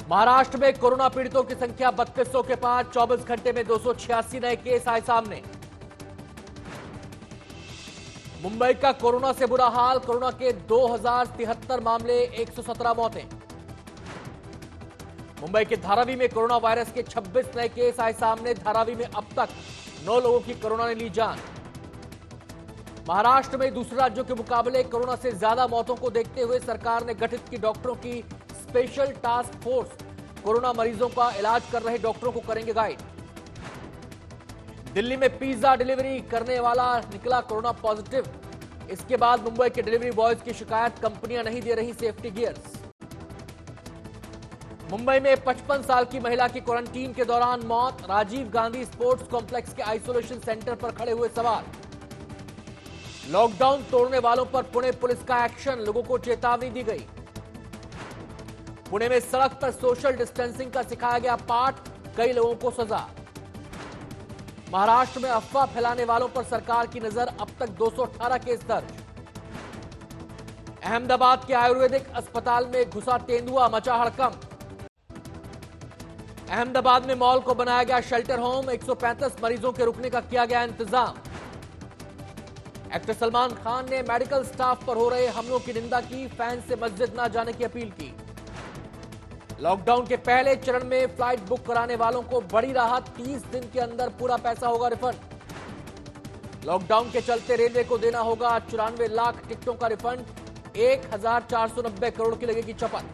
महाराष्ट्र में कोरोना पीड़ितों की संख्या 3200 के पार, 24 घंटे में 286 नए केस आए सामने। मुंबई का कोरोना से बुरा हाल, कोरोना के 2073 मामले, 117 मौतें। मुंबई के धारावी में कोरोना वायरस के 26 नए केस आए सामने। धारावी में अब तक 9 लोगों की कोरोना ने ली जान। महाराष्ट्र में दूसरे राज्यों के मुकाबले कोरोना से ज्यादा मौतों को देखते हुए सरकार ने गठित की डॉक्टरों की स्पेशल टास्क फोर्स। कोरोना मरीजों का इलाज कर रहे डॉक्टरों को करेंगे गाइड। दिल्ली में पिज्जा डिलीवरी करने वाला निकला कोरोना पॉजिटिव। इसके बाद मुंबई के डिलीवरी बॉयज की शिकायत, कंपनियां नहीं दे रही सेफ्टी गियर्स। मुंबई में 55 साल की महिला की क्वारंटीन के दौरान मौत। राजीव गांधी स्पोर्ट्स कॉम्प्लेक्स के आइसोलेशन सेंटर पर खड़े हुए सवाल। लॉकडाउन तोड़ने वालों पर पुणे पुलिस का एक्शन, लोगों को चेतावनी दी गई। पुणे में सड़क पर सोशल डिस्टेंसिंग का सिखाया गया पाठ, कई लोगों को सजा। महाराष्ट्र में अफवाह फैलाने वालों पर सरकार की नजर, अब तक 218 केस दर्ज। अहमदाबाद के आयुर्वेदिक अस्पताल में घुसा तेंदुआ, मचा हड़कंप। अहमदाबाद में मॉल को बनाया गया शेल्टर होम, 135 मरीजों के रुकने का किया गया इंतजाम। एक्टर सलमान खान ने मेडिकल स्टाफ पर हो रहे हमलों की निंदा की, फैंस से मस्जिद न जाने की अपील की। लॉकडाउन के पहले चरण में फ्लाइट बुक कराने वालों को बड़ी राहत, 30 दिन के अंदर पूरा पैसा होगा रिफंड। लॉकडाउन के चलते रेलवे को देना होगा 94 लाख टिकटों का रिफंड, 1490 करोड़ की लगेगी चपत।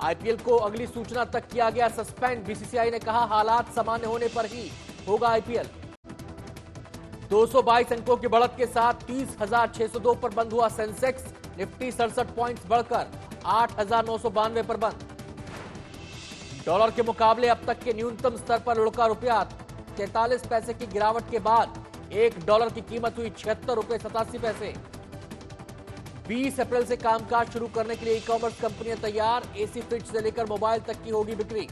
आईपीएल को अगली सूचना तक किया गया सस्पेंड, बीसीसीआई ने कहा हालात सामान्य होने पर ही होगा आईपीएल। 222 अंकों की बढ़त के साथ 30,602 पर बंद हुआ सेंसेक्स। निफ्टी 67 पॉइंट्स बढ़कर 8,992 पर बंद। डॉलर के मुकाबले अब तक के न्यूनतम स्तर पर लुढ़का रुपया, 43 पैसे की गिरावट के बाद $1 की कीमत हुई 76 रुपए 87 पैसे। 20 अप्रैल से कामकाज शुरू करने के लिए ई कॉमर्स कंपनियां तैयार, एसी फ्रिज से लेकर मोबाइल तक की होगी बिक्री।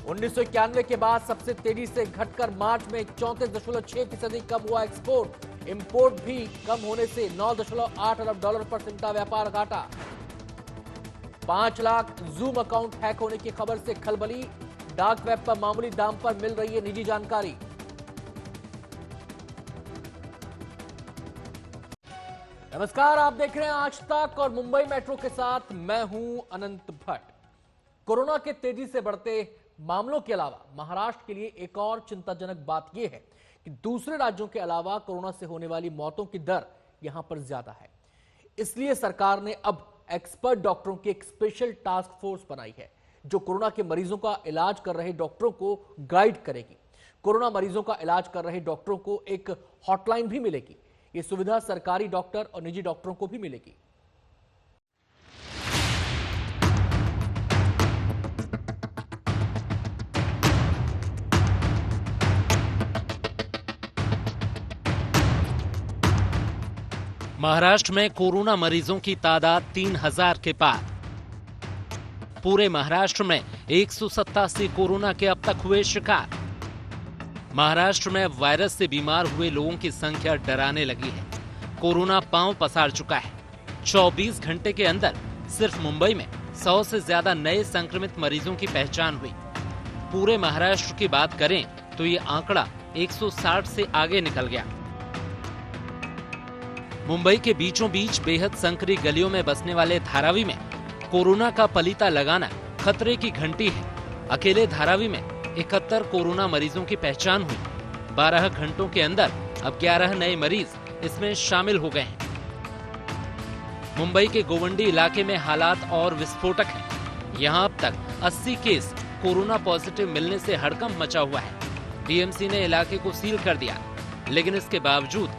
1991 के बाद सबसे तेजी से घटकर मार्च में 34.6% कम हुआ एक्सपोर्ट। इंपोर्ट भी कम होने से $9.8 अरब पर सिमटा व्यापार घाटा। 5 लाख जूम अकाउंट हैक होने की खबर से खलबली, डार्क वेब पर मामूली दाम पर मिल रही है निजी जानकारी। नमस्कार, आप देख रहे हैं आज तक और मुंबई मेट्रो के साथ मैं हूं अनंत भट्ट। कोरोना के तेजी से बढ़ते मामलों के अलावा महाराष्ट्र के लिए एक और चिंताजनक बात यह है कि दूसरे राज्यों के अलावा कोरोना से होने वाली मौतों की दर यहां पर ज्यादा है। इसलिए सरकार ने अब एक्सपर्ट डॉक्टरों की एक स्पेशल टास्क फोर्स बनाई है जो कोरोना के मरीजों का इलाज कर रहे डॉक्टरों को गाइड करेगी। कोरोना मरीजों का इलाज कर रहे डॉक्टरों को एक हॉटलाइन भी मिलेगी। ये सुविधा सरकारी डॉक्टर और निजी डॉक्टरों को भी मिलेगी। महाराष्ट्र में कोरोना मरीजों की तादाद 3000 के पार। पूरे महाराष्ट्र में 187 कोरोना के अब तक हुए शिकार। महाराष्ट्र में अब वायरस से बीमार हुए लोगों की संख्या डराने लगी है। कोरोना पांव पसार चुका है। 24 घंटे के अंदर सिर्फ मुंबई में 100 से ज्यादा नए संक्रमित मरीजों की पहचान हुई। पूरे महाराष्ट्र की बात करें तो ये आंकड़ा 160 से आगे निकल गया। मुंबई के बीचों बीच बेहद संकरी गलियों में बसने वाले धारावी में कोरोना का पलीता लगाना खतरे की घंटी है। अकेले धारावी में 71 कोरोना मरीजों की पहचान हुई। 12 घंटों के अंदर अब 11 नए मरीज इसमें शामिल हो गए हैं। मुंबई के गोवंडी इलाके में हालात और विस्फोटक हैं। यहां अब तक 80 केस कोरोना पॉजिटिव मिलने से हड़कंप मचा हुआ है। डीएमसी ने इलाके को सील कर दिया, लेकिन इसके बावजूद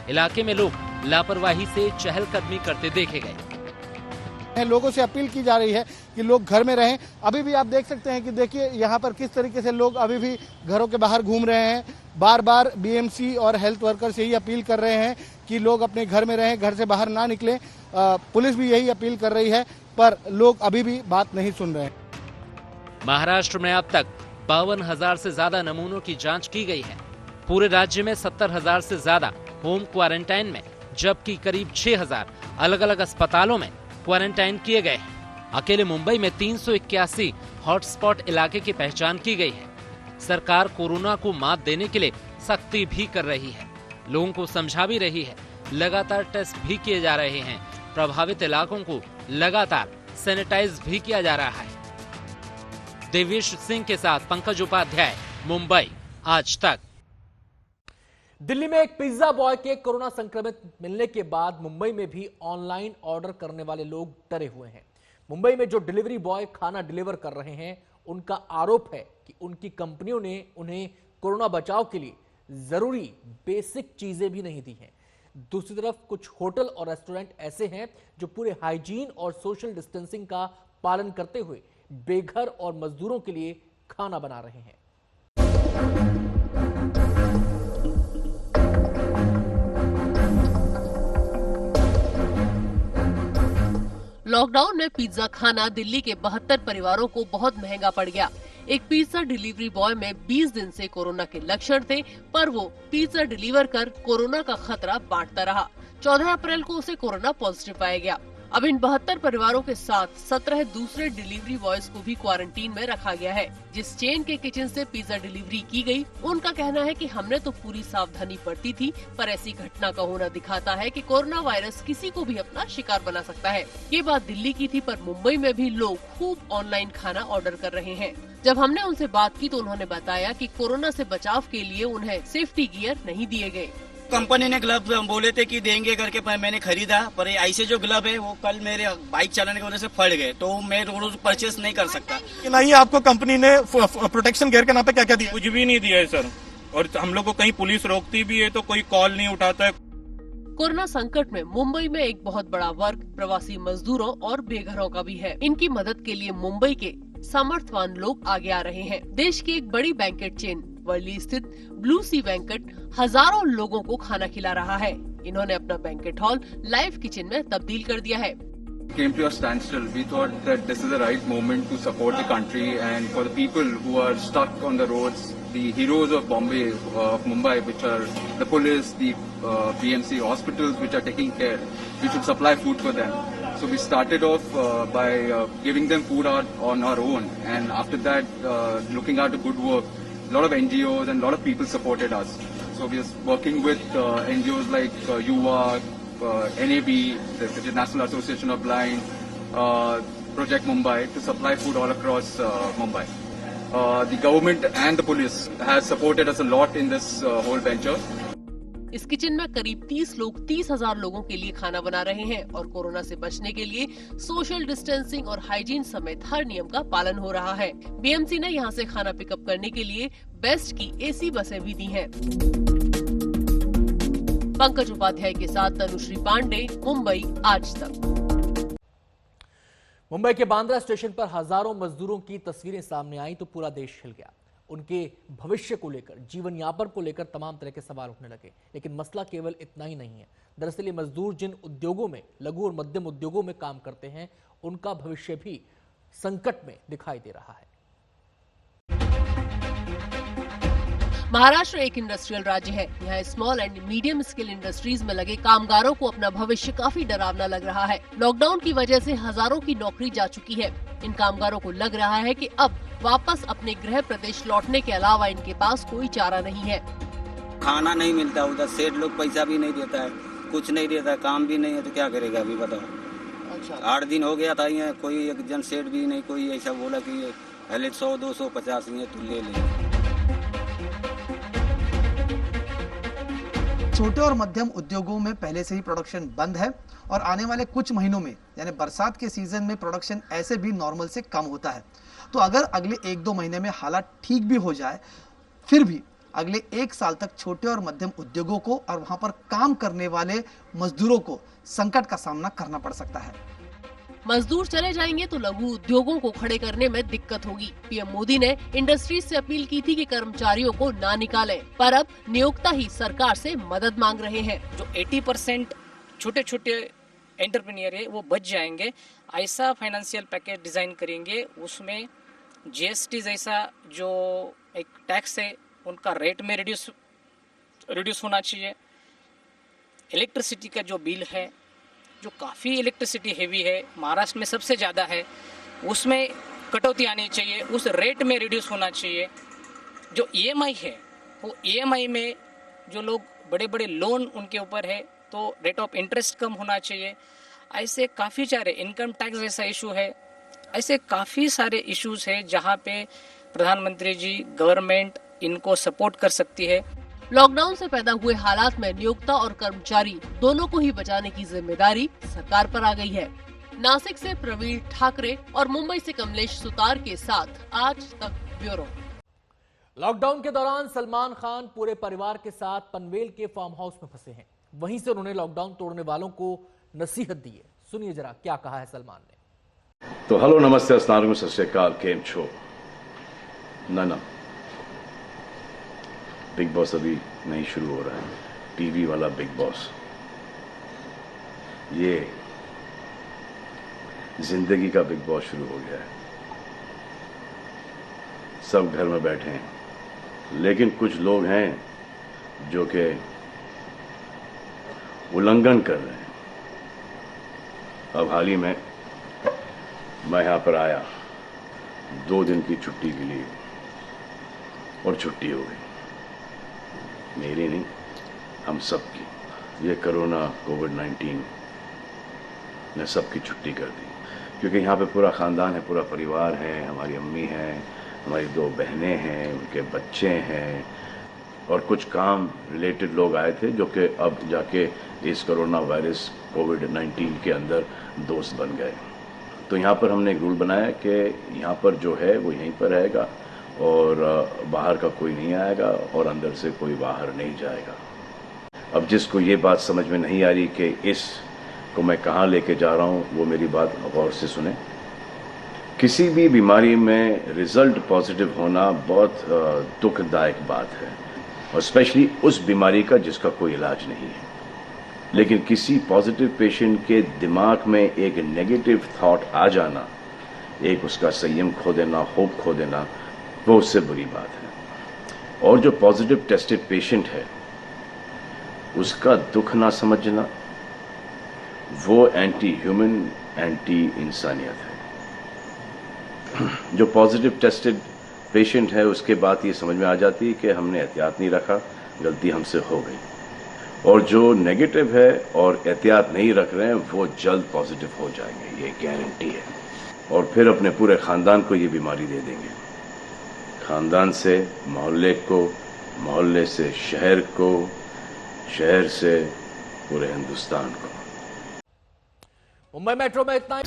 इलाके में लोग लापरवाही से चहलकदमी करते देखे गए। लोगों से अपील की जा रही है कि लोग घर में रहें। अभी भी आप देख सकते हैं कि देखिए यहाँ पर किस तरीके से लोग अभी भी घरों के बाहर घूम रहे हैं। बार बार बीएमसी और हेल्थ वर्कर्स यही अपील कर रहे हैं कि लोग अपने घर में रहें, घर से बाहर ना निकलें। पुलिस भी यही अपील कर रही है, पर लोग अभी भी बात नहीं सुन रहे हैं। महाराष्ट्र में अब तक 52,000 से ज्यादा नमूनों की जांच की गई है। पूरे राज्य में 70,000 से ज्यादा होम क्वारंटाइन में, जबकि करीब 6,000 अलग अलग अस्पतालों में क्वारंटाइन किए गए हैं। अकेले मुंबई में 381 हॉटस्पॉट इलाके की पहचान की गई है। सरकार कोरोना को मात देने के लिए सख्ती भी कर रही है, लोगों को समझा भी रही है, लगातार टेस्ट भी किए जा रहे हैं, प्रभावित इलाकों को लगातार सैनिटाइज भी किया जा रहा है। देवेश सिंह के साथ पंकज उपाध्याय, मुंबई, आज तक। दिल्ली में एक पिज्जा बॉय के कोरोना संक्रमित मिलने के बाद मुंबई में भी ऑनलाइन ऑर्डर करने वाले लोग डरे हुए हैं। मुंबई में जो डिलीवरी बॉय खाना डिलीवर कर रहे हैं, उनका आरोप है कि उनकी कंपनियों ने उन्हें कोरोना बचाव के लिए जरूरी बेसिक चीजें भी नहीं दी हैं। दूसरी तरफ कुछ होटल और रेस्टोरेंट ऐसे हैं जो पूरे हाइजीन और सोशल डिस्टेंसिंग का पालन करते हुए बेघर और मजदूरों के लिए खाना बना रहे हैं। लॉकडाउन में पिज्जा खाना दिल्ली के 72 परिवारों को बहुत महंगा पड़ गया। एक पिज्जा डिलीवरी बॉय में 20 दिन से कोरोना के लक्षण थे, पर वो पिज्जा डिलीवर कर कोरोना का खतरा बांटता रहा। 14 अप्रैल को उसे कोरोना पॉजिटिव पाया गया। अब इन 72 परिवारों के साथ 17 दूसरे डिलीवरी बॉयज को भी क्वारंटीन में रखा गया है। जिस चेन के किचन से पिज्जा डिलीवरी की गई, उनका कहना है कि हमने तो पूरी सावधानी बरती थी, पर ऐसी घटना का होना दिखाता है कि कोरोना वायरस किसी को भी अपना शिकार बना सकता है। ये बात दिल्ली की थी, पर मुंबई में भी लोग खूब ऑनलाइन खाना ऑर्डर कर रहे हैं। जब हमने उनसे बात की तो उन्होंने बताया कि कोरोना से बचाव के लिए उन्हें सेफ्टी गियर नहीं दिए गए। कंपनी ने ग्लव बोले थे कि देंगे करके, पर मैंने खरीदा, पर ऐसे जो ग्लव है वो कल मेरे बाइक चलाने की वजह से फट गए, तो मैं रोज परचेस नहीं कर सकता। नहीं, आपको कंपनी ने प्रोटेक्शन गियर के नाम पे क्या क्या दिया? कुछ भी नहीं दिया है सर, और हम लोग को कहीं पुलिस रोकती भी है तो कोई कॉल नहीं उठाता है। कोरोना संकट में मुंबई में एक बहुत बड़ा वर्ग प्रवासी मजदूरों और बेघरों का भी है। इनकी मदद के लिए मुंबई के सामर्थ्यवान लोग आगे आ रहे हैं। देश की एक बड़ी बैंकेट चेन वर्ली स्थित ब्लू सी बैंकेट हजारों लोगों को खाना खिला रहा है। इन्होंने अपना बैंकेट हॉल लाइव किचन में तब्दील कर दिया है। Came to a standstill. We thought that this is the right moment to support the country and for the people who are stuck on the roads, the heroes of Bombay, of Mumbai, which are the police, the BMC hospitals, which are taking care. We should supply food for them. So we started off by giving them food on our own, and after that, looking at the good work. A lot of NGOs and a lot of people supported us. So we are working with NGOs like UVA, NAB, the National Association of Blind, Project Mumbai, to supply food all across Mumbai. The government and the police has supported us a lot in this whole venture. इस kitchen में करीब 30 लोग 30,000 लोगों के लिए खाना बना रहे हैं और कोरोना से बचने के लिए सोशल डिस्टेंसिंग और हाइजीन समेत हर नियम का पालन हो रहा है। बीएमसी ने यहां से खाना पिकअप करने के लिए बेस्ट की एसी बसें भी दी हैं। पंकज उपाध्याय के साथ तनुश्री पांडे, मुंबई, आज तक। मुंबई के बांद्रा स्टेशन पर हजारों मजदूरों की तस्वीरें सामने आई तो पूरा देश हिल गया। उनके भविष्य को लेकर, जीवन यापन को लेकर तमाम तरह के सवाल उठने लगे। लेकिन मसला केवल इतना ही नहीं है। दरअसल ये मजदूर जिन उद्योगों में, लघु और मध्यम उद्योगों में काम करते हैं, उनका भविष्य भी संकट में दिखाई दे रहा है। महाराष्ट्र एक इंडस्ट्रियल राज्य है। यहाँ small and medium scale industries में लगे कामगारों को अपना भविष्य काफी डरावना लग रहा है। लॉकडाउन की वजह से हजारों की नौकरी जा चुकी है। इन कामगारों को लग रहा है कि अब वापस अपने गृह प्रदेश लौटने के अलावा इनके पास कोई चारा नहीं है। खाना नहीं मिलता, उधर सेठ लोग पैसा भी नहीं देता है, कुछ नहीं देता, काम भी नहीं है, तो क्या करेगा अभी बताओ। अच्छा। 8 दिन हो गया था, यहाँ कोई एक जन सेठ भी नहीं, कोई ऐसा बोला कि पहले 100, 200, 50 ये तो ले ले। छोटे और मध्यम उद्योगों में पहले से ही प्रोडक्शन बंद है और आने वाले कुछ महीनों में यानी बरसात के सीजन में प्रोडक्शन ऐसे भी नॉर्मल से कम होता है। तो अगर अगले 1-2 महीने में हालात ठीक भी हो जाए, फिर भी अगले 1 साल तक छोटे और मध्यम उद्योगों को और वहां पर काम करने वाले मजदूरों को संकट का सामना करना पड़ सकता है। मजदूर चले जाएंगे तो लघु उद्योगों को खड़े करने में दिक्कत होगी। पीएम मोदी ने इंडस्ट्रीज से अपील की थी कि कर्मचारियों को ना निकालें, पर अब नियोक्ता ही सरकार से मदद मांग रहे हैं। जो 80% छोटे छोटे एंटरप्रेन्योर है वो बच जाएंगे, ऐसा फाइनेंशियल पैकेज डिजाइन करेंगे। उसमें जीएसटी जैसा जो एक टैक्स है उनका रेट में रिड्यूस होना चाहिए। इलेक्ट्रिसिटी का जो बिल है जो काफ़ी इलेक्ट्रिसिटी हेवी है, महाराष्ट्र में सबसे ज़्यादा है, उसमें कटौती आनी चाहिए, उस रेट में रिड्यूस होना चाहिए। जो EMI है वो EMI में जो लोग बड़े बड़े लोन उनके ऊपर है तो रेट ऑफ इंटरेस्ट कम होना चाहिए। ऐसे काफ़ी सारे इनकम टैक्स जैसा इशू है, ऐसे काफ़ी सारे इश्यूज है जहाँ पे प्रधानमंत्री जी, गवर्नमेंट इनको सपोर्ट कर सकती है। लॉकडाउन से पैदा हुए हालात में नियोक्ता और कर्मचारी दोनों को ही बचाने की जिम्मेदारी सरकार पर आ गई है। नासिक से प्रवीण ठाकरे और मुंबई से कमलेश सुतार के साथ आज तक ब्यूरो। लॉकडाउन के दौरान सलमान खान पूरे परिवार के साथ पनवेल के फार्म हाउस में फंसे हैं। वहीं से उन्होंने लॉकडाउन तोड़ने वालों को नसीहत दी है। सुनिए जरा क्या कहा है सलमान ने। तो हेलो, नमस्ते, अस्सलाम वालेकुम, सत श्री अकाल, केम छो। ना बिग बॉस अभी नहीं शुरू हो रहा है, टीवी वाला बिग बॉस। ये जिंदगी का बिग बॉस शुरू हो गया है। सब घर में बैठे हैं, लेकिन कुछ लोग हैं जो कि उल्लंघन कर रहे हैं। अब हाल ही में मैं यहाँ पर आया 2 दिन की छुट्टी के लिए और छुट्टी हो गई। मेरी नहीं, हम सब की। ये कोरोना कोविड-19 ने सबकी छुट्टी कर दी, क्योंकि यहाँ पे पूरा ख़ानदान है, पूरा परिवार है। हमारी अम्मी हैं, हमारी 2 बहनें हैं, उनके बच्चे हैं और कुछ काम रिलेटेड लोग आए थे जो कि अब जाके इस कोरोना वायरस कोविड-19 के अंदर दोस्त बन गए। तो यहाँ पर हमने एक रूल बनाया कि यहाँ पर जो है वो यहीं पर रहेगा और बाहर का कोई नहीं आएगा और अंदर से कोई बाहर नहीं जाएगा। अब जिसको ये बात समझ में नहीं आ रही कि इसको मैं कहाँ लेके जा रहा हूँ, वो मेरी बात गौर से सुने। किसी भी बीमारी में रिजल्ट पॉजिटिव होना बहुत दुखदायक बात है, और स्पेशली उस बीमारी का जिसका कोई इलाज नहीं है। लेकिन किसी पॉजिटिव पेशेंट के दिमाग में एक नेगेटिव थॉट आ जाना, एक उसका संयम खो देना, होप खो देना, वो उससे बुरी बात है। और जो पॉजिटिव टेस्टेड पेशेंट है उसका दुख ना समझना, वो एंटी ह्यूमन, एंटी इंसानियत है। जो पॉजिटिव टेस्टेड पेशेंट है उसके बाद ये समझ में आ जाती है कि हमने एहतियात नहीं रखा, गलती हमसे हो गई। और जो नेगेटिव है और एहतियात नहीं रख रहे हैं वो जल्द पॉजिटिव हो जाएंगे, ये गारंटी है। और फिर अपने पूरे ख़ानदान को ये बीमारी दे देंगे। ख़ानदान से मोहल्ले को, मोहल्ले से शहर को, शहर से पूरे हिंदुस्तान को। मुंबई मेट्रो में इतना